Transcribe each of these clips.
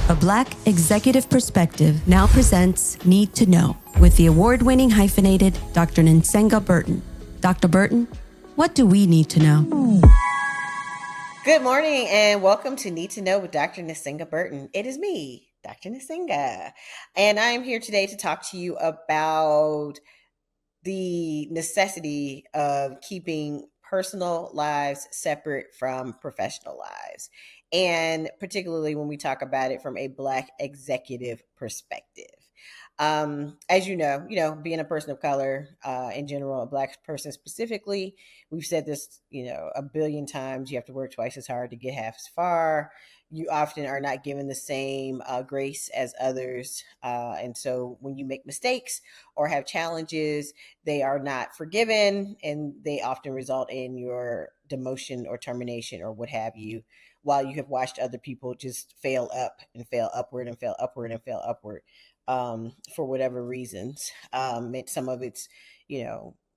A Black executive perspective now presents Need to Know with the award-winning hyphenated Dr. Nsenga Burton. Dr. Burton, what do we need to know? Good morning and welcome to Need to Know with Dr. Nsenga Burton. It is me, Dr. Nsenga, and I am here today to talk to you about the necessity of keeping personal lives separate from professional lives, and particularly when we talk about it from a Black executive perspective. As being a person of color in general, a Black person specifically, we've said this, a billion times. You have to work twice as hard to get half as far. You often are not given the same grace as others. And so when you make mistakes or have challenges, they are not forgiven, and they often result in your demotion or termination or what have you, while you have watched other people just fail up and fail upward and fail upward and fail upward for whatever reasons. Some of it's,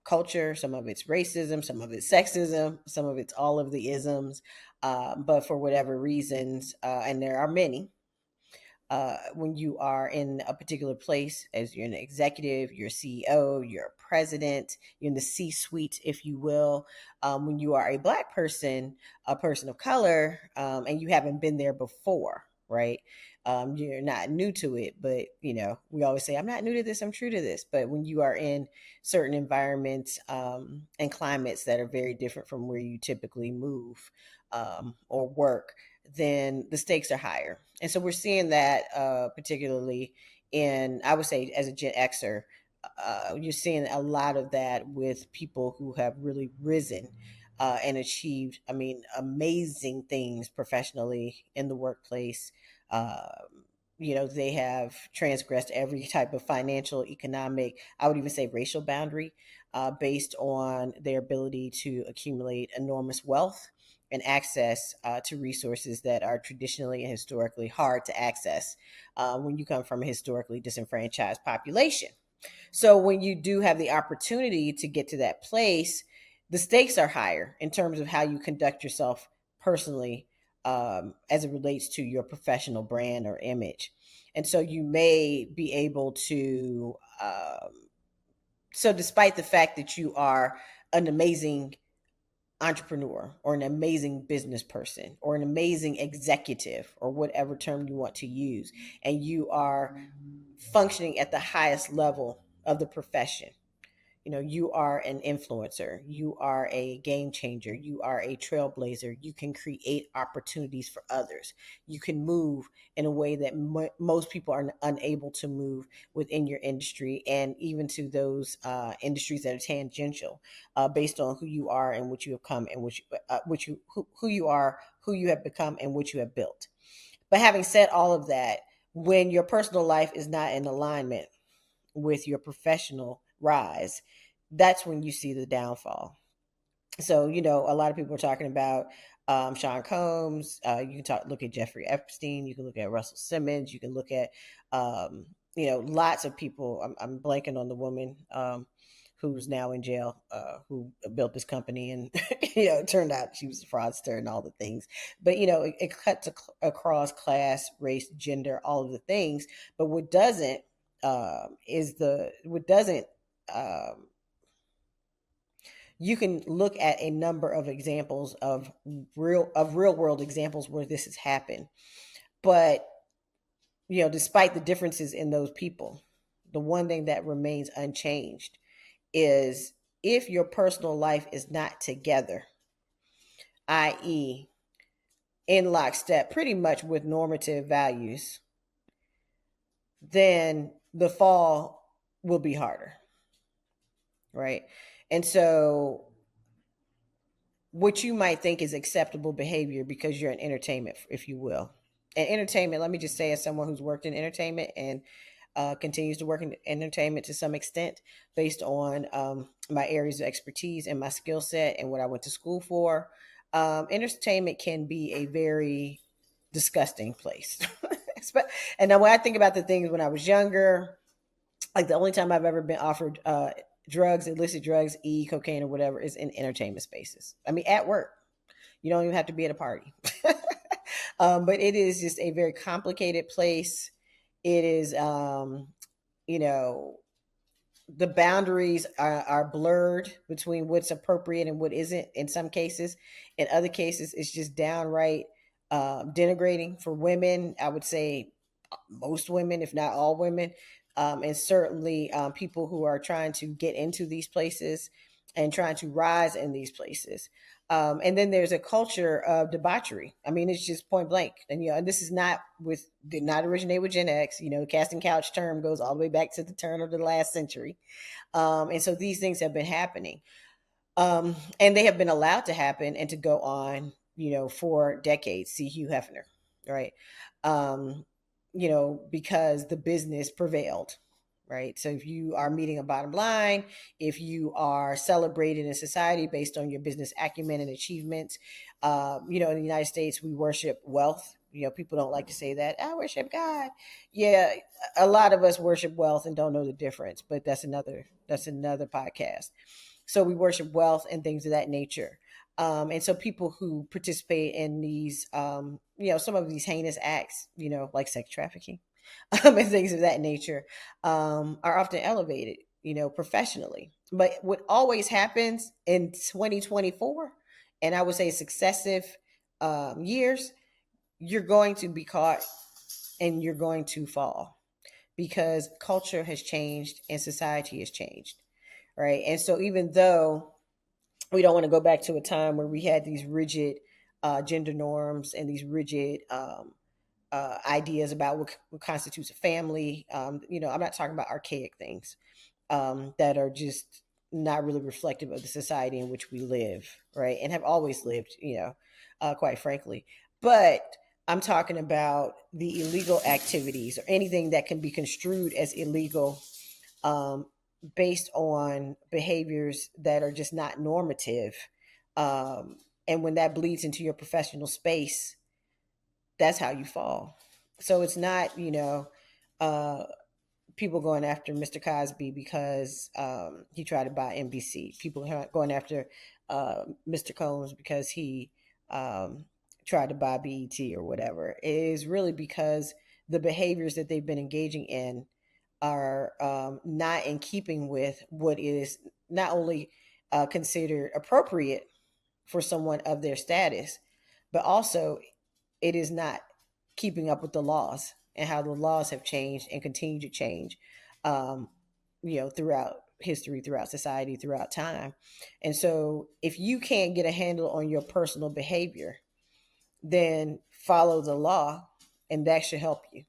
culture, some of it's racism, some of it's sexism, some of it's all of the isms. But for whatever reasons, and there are many, when you are in a particular place, as you're an executive, you're a CEO, you're a president, you're in the C-suite, if you will. When you are a Black person, a person of color, and you haven't been there before, right? You're not new to it, but we always say, I'm not new to this, I'm true to this. But when you are in certain environments and climates that are very different from where you typically move or work, then the stakes are higher. And so we're seeing that particularly in, I would say, as a Gen Xer, you're seeing a lot of that with people who have really risen and achieved, amazing things professionally in the workplace. They have transgressed every type of financial, economic, I would even say racial boundary based on their ability to accumulate enormous wealth and access to resources that are traditionally and historically hard to access when you come from a historically disenfranchised population. So when you do have the opportunity to get to that place, the stakes are higher in terms of how you conduct yourself personally as it relates to your professional brand or image. And so you may be able to, so despite the fact that you are an amazing entrepreneur or an amazing business person or an amazing executive or whatever term you want to use, and you are functioning at the highest level of the profession, you are an influencer, you are a game changer, you are a trailblazer, you can create opportunities for others, you can move in a way that most people are unable to move within your industry, and even to those industries that are tangential, based on who you are and what you have come and who you are, who you have become, and what you have built. But having said all of that, when your personal life is not in alignment with your professional rise, that's when you see the downfall. So, a lot of people are talking about Sean Combs. You can look at Jeffrey Epstein. You can look at Russell Simmons. You can look at, lots of people. I'm blanking on the woman who's now in jail, who built this company, and it turned out she was a fraudster and all the things. But it cuts across class, race, gender, all of the things. But what doesn't you can look at a number of examples of real world examples where this has happened. But, despite the differences in those people, the one thing that remains unchanged is, if your personal life is not together, i.e., in lockstep pretty much with normative values, then the fall will be harder. Right? And so what you might think is acceptable behavior because you're in entertainment, if you will. And entertainment, let me just say, as someone who's worked in entertainment and continues to work in entertainment to some extent, based on my areas of expertise and my skill set and what I went to school for, entertainment can be a very disgusting place. And now when I think about the things when I was younger, like the only time I've ever been offered drugs, illicit drugs, cocaine or whatever, is in entertainment spaces. At work. You don't even have to be at a party. But it is just a very complicated place. It is, you know, the boundaries are blurred between what's appropriate and what isn't in some cases. In other cases, it's just downright denigrating for women. I would say most women, if not all women, and certainly people who are trying to get into these places and trying to rise in these places. And then there's a culture of debauchery. I mean, it's just point blank. And and this is not did not originate with Gen X. Casting couch term goes all the way back to the turn of the last century. And so these things have been happening, and they have been allowed to happen and to go on, for decades. See Hugh Hefner, right? Um, because the business prevailed, right? So if you are meeting a bottom line, if you are celebrated in society based on your business acumen and achievements, in the United States, we worship wealth. People don't like to say that. I worship God. Yeah, a lot of us worship wealth and don't know the difference, but that's another podcast. So we worship wealth and things of that nature. And so people who participate in these, some of these heinous acts, like sex trafficking, and things of that nature, are often elevated, professionally. But what always happens in 2024, and I would say successive years, you're going to be caught and you're going to fall because culture has changed and society has changed, right? And so even though we don't want to go back to a time where we had these rigid gender norms and these rigid ideas about what constitutes a family. I'm not talking about archaic things that are just not really reflective of the society in which we live, right? And have always lived, quite frankly. But I'm talking about the illegal activities or anything that can be construed as illegal, um, based on behaviors that are just not normative. Um, and when that bleeds into your professional space, that's how you fall. So it's not, uh, people going after Mr. Cosby because he tried to buy NBC. People going after Mr. Combs because he tried to buy BET or whatever. It is really because the behaviors that they've been engaging in are not in keeping with what is not only considered appropriate for someone of their status, but also it is not keeping up with the laws and how the laws have changed and continue to change, um, throughout history, throughout society, throughout time. And so if you can't get a handle on your personal behavior, then follow the law, and that should help you.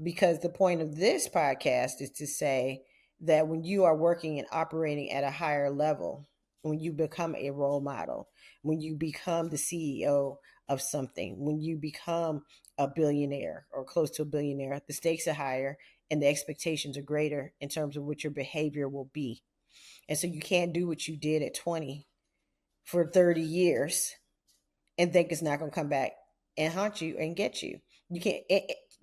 Because the point of this podcast is to say that when you are working and operating at a higher level, when you become a role model, when you become the CEO of something, when you become a billionaire or close to a billionaire, the stakes are higher and the expectations are greater in terms of what your behavior will be. And so you can't do what you did at 20 for 30 years and think it's not going to come back and haunt you and get you. You can't.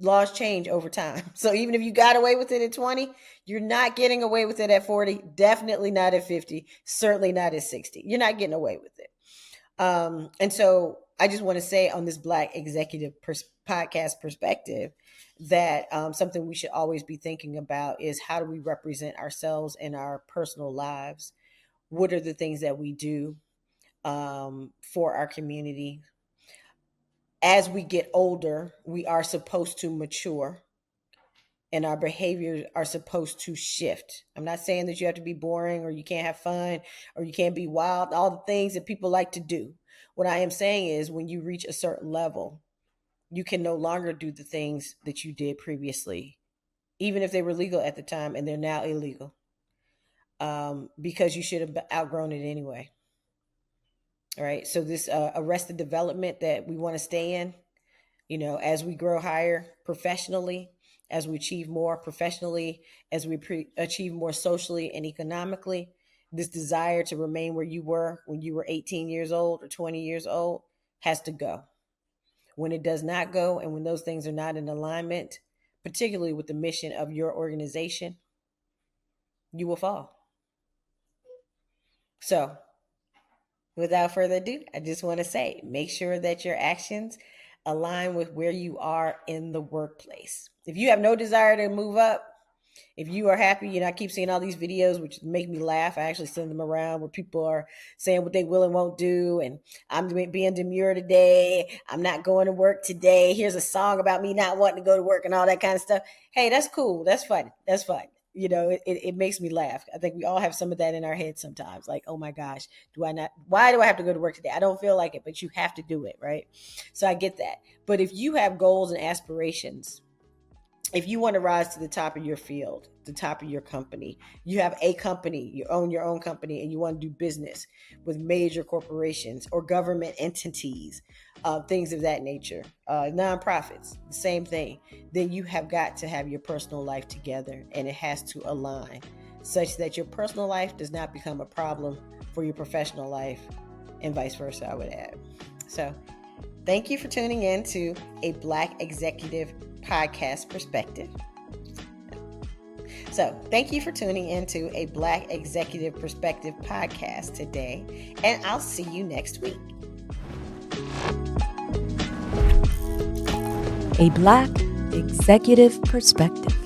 Laws change over time. So even if you got away with it at 20, you're not getting away with it at 40. Definitely not at 50. Certainly not at 60. You're not getting away with it. And so I just want to say on this Black Executive podcast perspective that something we should always be thinking about is how do we represent ourselves in our personal lives? What are the things that we do for our community? As we get older, we are supposed to mature and our behaviors are supposed to shift. I'm not saying that you have to be boring or you can't have fun or you can't be wild, all the things that people like to do. What I am saying is when you reach a certain level, you can no longer do the things that you did previously, even if they were legal at the time and they're now illegal, because you should have outgrown it anyway. All right. So this arrested development that we want to stay in, as we grow higher professionally, as we achieve more professionally, as we achieve more socially and economically, this desire to remain where you were when you were 18 years old or 20 years old has to go. When it does not go, and when those things are not in alignment, particularly with the mission of your organization, you will fall. So, without further ado, I just want to say make sure that your actions align with where you are in the workplace. If you have no desire to move up, if you are happy, I keep seeing all these videos, which make me laugh. I actually send them around where people are saying what they will and won't do. And I'm being demure today. I'm not going to work today. Here's a song about me not wanting to go to work and all that kind of stuff. Hey, that's cool. That's fun. That's fun. It makes me laugh. I think we all have some of that in our heads sometimes. Like, oh my gosh, why do I have to go to work today? I don't feel like it, but you have to do it, right? So I get that. But if you have goals and aspirations, if you want to rise to the top of your field, the top of your company, you have a company, you own your own company, and you want to do business with major corporations or government entities, things of that nature, nonprofits, the same thing, then you have got to have your personal life together, and it has to align such that your personal life does not become a problem for your professional life, and vice versa, I would add. So thank you for tuning in to a Black Executive Podcast Perspective. So thank you for tuning into a Black Executive Perspective podcast today, and I'll see you next week. A Black Executive Perspective.